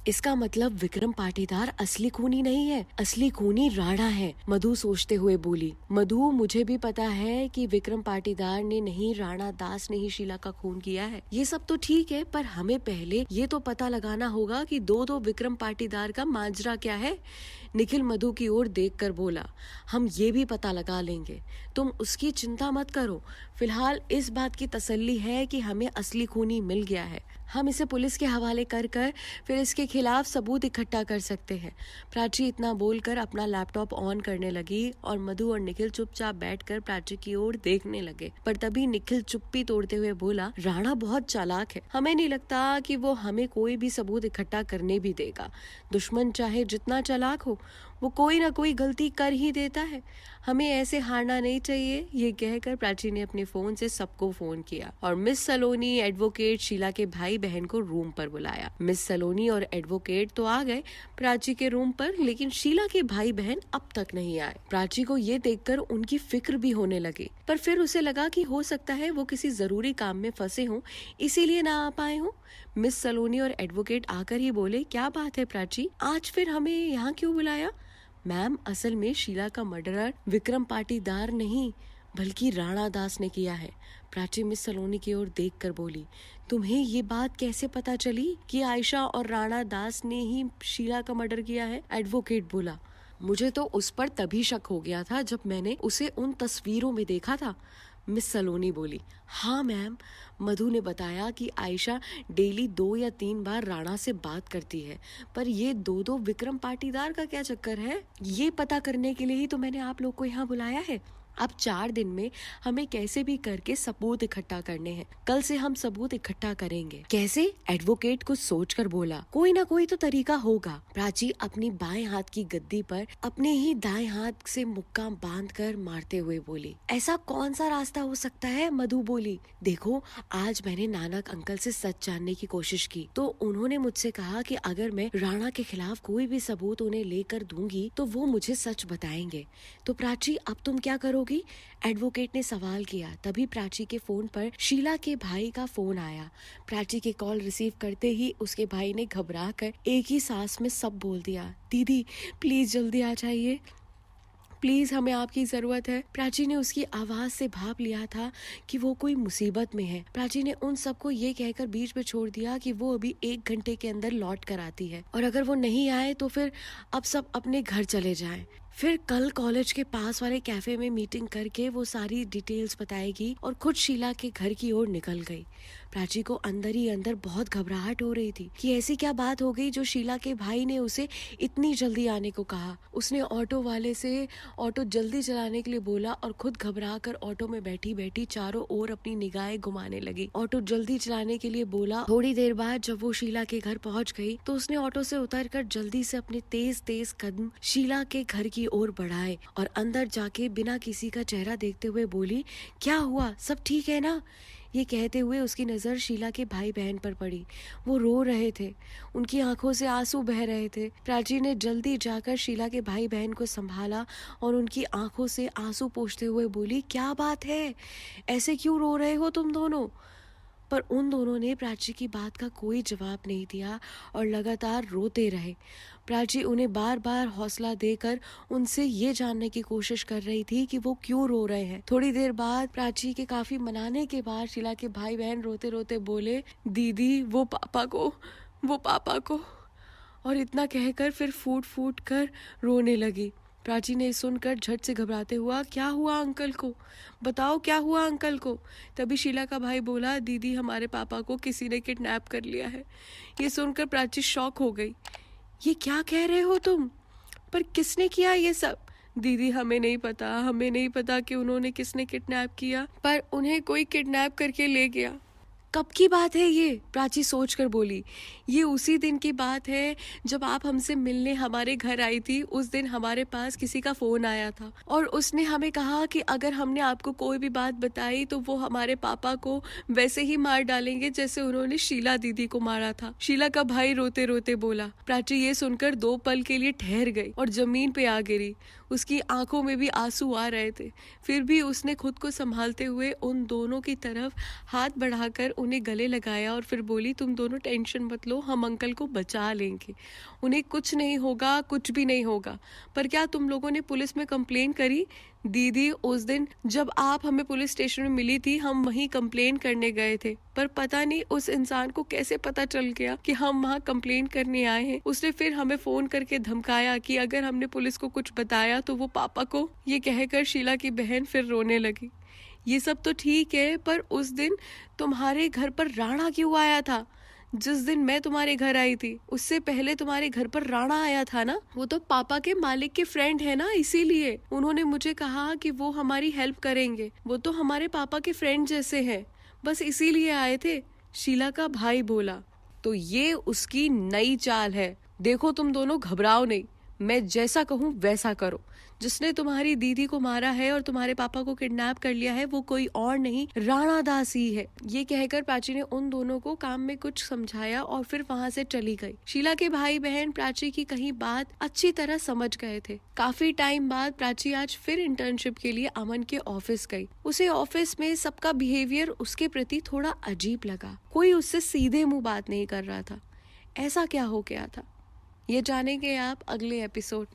इसका मतलब विक्रम पाटीदार असली खूनी नहीं है, असली खूनी राणा है, मधु सोचते हुए बोली। मधु, मुझे भी पता है कि विक्रम पाटीदार ने नहीं, राणा दास ने ही शीला का खून किया है। ये सब तो ठीक है, पर हमें पहले ये तो पता लगाना होगा कि दो विक्रम पाटीदार का माजरा क्या है। निखिल मधु की ओर देखकर बोला, हम ये भी पता लगा लेंगे, तुम उसकी चिंता मत करो। फिलहाल इस बात की तसल्ली है कि हमें असली खूनी मिल गया है। हम इसे पुलिस के हवाले कर फिर इसके खिलाफ सबूत इकट्ठा कर सकते हैं। प्राची इतना बोलकर अपना लैपटॉप ऑन करने लगी और मधु और निखिल चुपचाप बैठकर प्राची की ओर देखने लगे। पर तभी निखिल चुप्पी तोड़ते हुए बोला, राणा बहुत चालाक है, हमें नहीं लगता कि वो हमें कोई भी सबूत इकट्ठा करने भी देगा। दुश्मन चाहे जितना चालाक हो, वो कोई ना कोई गलती कर ही देता है। हमें ऐसे हारना नहीं चाहिए। ये कहकर प्राची ने अपने फोन से सबको फोन किया और मिस सलोनी, एडवोकेट, शीला के भाई बहन को रूम पर बुलाया। मिस सलोनी और एडवोकेट तो आ गए प्राची के रूम पर, लेकिन शीला के भाई बहन अब तक नहीं आए। प्राची को ये देखकर उनकी फिक्र भी होने लगी, पर फिर उसे लगा कि हो सकता है वो किसी जरूरी काम में फंसे हों, इसीलिए ना आ पाए हों। मिस सलोनी और एडवोकेट आकर ही बोले, क्या बात है प्राची, आज फिर हमें यहाँ क्यों बुलाया? मैम, असल में शीला का मर्डरर विक्रम पाटीदार नहीं बल्कि राणा दास ने किया है। प्राची मिस सलोनी की ओर देखकर बोली, तुम्हें ये बात कैसे पता चली कि आयशा और राणा दास ने ही शीला का मर्डर किया है? एडवोकेट बोला, मुझे तो उस पर तभी शक हो गया था जब मैंने उसे उन तस्वीरों में देखा था। मिस सलोनी बोली, हाँ मैम, मधु ने बताया कि आयशा डेली 2 या 3 बार राणा से बात करती है, पर ये दो विक्रम पाटीदार का क्या चक्कर है, ये पता करने के लिए ही तो मैंने आप लोग को यहाँ बुलाया है। अब 4 दिन में हमें कैसे भी करके सबूत इकट्ठा करने हैं। कल से हम सबूत इकट्ठा करेंगे। कैसे? एडवोकेट कुछ सोचकर बोला, कोई ना कोई तो तरीका होगा। प्राची अपनी बाएं हाथ की गद्दी पर अपने ही दाएं हाथ से मुक्का बांधकर मारते हुए बोली, ऐसा कौन सा रास्ता हो सकता है? मधु बोली, देखो, आज मैंने नानक अंकल से सच जानने की कोशिश की तो उन्होंने मुझसे कहा कि अगर मैं राणा के खिलाफ कोई भी सबूत उन्हें लेकर दूंगी तो वो मुझे सच बताएंगे। तो प्राची, अब तुम क्या करोगी? एडवोकेट ने सवाल किया। तभी प्राची के फोन पर शीला के भाई का फोन आया। प्राची की कॉल रिसीव करते ही उसके भाई ने घबराकर एक ही सांस में सब बोल दिया, दीदी प्लीज जल्दी आ जाइए, प्लीज हमें आपकी जरूरत है। प्राची ने उसकी आवाज से भाप लिया था कि वो कोई मुसीबत में है। प्राची ने उन सबको ये कहकर बीच में छोड़ दिया कि वो अभी 1 घंटे के अंदर लौट कर आती है और अगर वो नहीं आए तो फिर अब सब अपने घर चले जाएं। फिर कल कॉलेज के पास वाले कैफे में मीटिंग करके वो सारी डिटेल्स बताएगी और खुद शीला के घर की ओर निकल गई। प्राची को अंदर ही अंदर बहुत घबराहट हो रही थी कि ऐसी क्या बात हो गई जो शीला के भाई ने उसे इतनी जल्दी आने को कहा। उसने ऑटो वाले से ऑटो जल्दी चलाने के लिए बोला और खुद घबरा कर ऑटो में बैठी बैठी चारों ओर अपनी निगाहें घुमाने लगी। ऑटो जल्दी चलाने के लिए बोला। थोड़ी देर बाद जब वो शीला के घर पहुंच गई तो उसने ऑटो से उतरकर जल्दी से अपने तेज तेज कदम शीला के घर की ओर बढ़ाए और अंदर जाके बिना किसी का चेहरा देखते हुए बोली, क्या हुआ, सब ठीक है ना? ये कहते हुए उसकी नजर शीला के भाई बहन पर पड़ी। वो रो रहे थे, उनकी आंखों से आंसू बह रहे थे। प्राची ने जल्दी जाकर शीला के भाई बहन को संभाला और उनकी आंखों से आंसू पोंछते हुए बोली, क्या बात है, ऐसे क्यों रो रहे हो तुम दोनों? पर उन दोनों ने प्राची की बात का कोई जवाब नहीं दिया और लगातार रोते रहे। प्राची उन्हें बार बार हौसला देकर उनसे ये जानने की कोशिश कर रही थी कि वो क्यों रो रहे हैं। थोड़ी देर बाद प्राची के काफी मनाने के बाद शीला के भाई बहन रोते रोते बोले, दीदी वो पापा को, और इतना कहकर फिर फूट फूट कर रोने लगी। प्राची ने सुनकर झट से घबराते हुआ, क्या हुआ अंकल को, बताओ क्या हुआ अंकल को? तभी शीला का भाई बोला, दीदी हमारे पापा को किसी ने किडनैप कर लिया है। ये सुनकर प्राची शॉक हो गई। ये क्या कह रहे हो तुम? पर किसने किया ये सब? दीदी हमें नहीं पता कि उन्होंने किसने किडनैप किया, पर उन्हें कोई किडनैप करके ले गया। कब की बात है ये? प्राची सोचकर बोली, ये उसी दिन की बात है जब आप हमसे मिलने हमारे घर आई थी। उस दिन हमारे पास किसी का फोन आया था और उसने हमें कहा कि अगर हमने आपको कोई भी बात बताई तो वो हमारे पापा को वैसे ही मार डालेंगे जैसे उन्होंने शीला दीदी को मारा था। शीला का भाई रोते रोते बोला। प्राची ये सुनकर 2 पल के लिए ठहर गई और जमीन पे आ गिरी। उसकी आंखों में भी आंसू आ रहे थे। फिर भी उसने खुद को संभालते हुए उन दोनों की तरफ हाथ बढ़ाकर उन्हें गले लगाया और फिर बोली, तुम दोनों टेंशन मत लो, हम अंकल को बचा लेंगे, उन्हें कुछ नहीं होगा, कुछ भी नहीं होगा। पर क्या तुम लोगों ने पुलिस में कंप्लेन करी? दीदी, उस दिन जब आप हमें पुलिस स्टेशन में मिली थी, हम वहीं कंप्लेन करने गए थे, पर पता नहीं उस इंसान को कैसे पता चल गया कि हम वहाँ कंप्लेन करने आए हैं। उसने फिर हमें फोन करके धमकाया कि अगर हमने पुलिस को कुछ बताया तो वो पापा को। ये कहकर शीला की बहन फिर रोने लगी। ये सब तो ठीक है, पर उस दिन तुम्हारे घर पर राणा क्यों आया था? जिस दिन मैं तुम्हारे घर आई थी उससे पहले तुम्हारे घर पर राणा आया था ना। वो तो पापा के मालिक के फ्रेंड है ना, इसीलिए उन्होंने मुझे कहा कि वो हमारी हेल्प करेंगे। वो तो हमारे पापा के फ्रेंड जैसे हैं, बस इसीलिए आए थे, शीला का भाई बोला। तो ये उसकी नई चाल है। देखो तुम दोनों घबराओ नहीं, मैं जैसा कहूँ वैसा करो। जिसने तुम्हारी दीदी को मारा है और तुम्हारे पापा को किडनैप कर लिया है वो कोई और नहीं, राणा दास ही है। ये कहकर प्राची ने उन दोनों को काम में कुछ समझाया और फिर वहाँ से चली गई। शीला के भाई बहन प्राची की कही बात अच्छी तरह समझ गए थे। काफी टाइम बाद प्राची आज फिर इंटर्नशिप के लिए अमन के ऑफिस गई। उसे ऑफिस में सबका बिहेवियर उसके प्रति थोड़ा अजीब लगा। कोई उससे सीधे मुंह बात नहीं कर रहा था। ऐसा क्या हो गया था, ये जानेंगे आप अगले एपिसोड।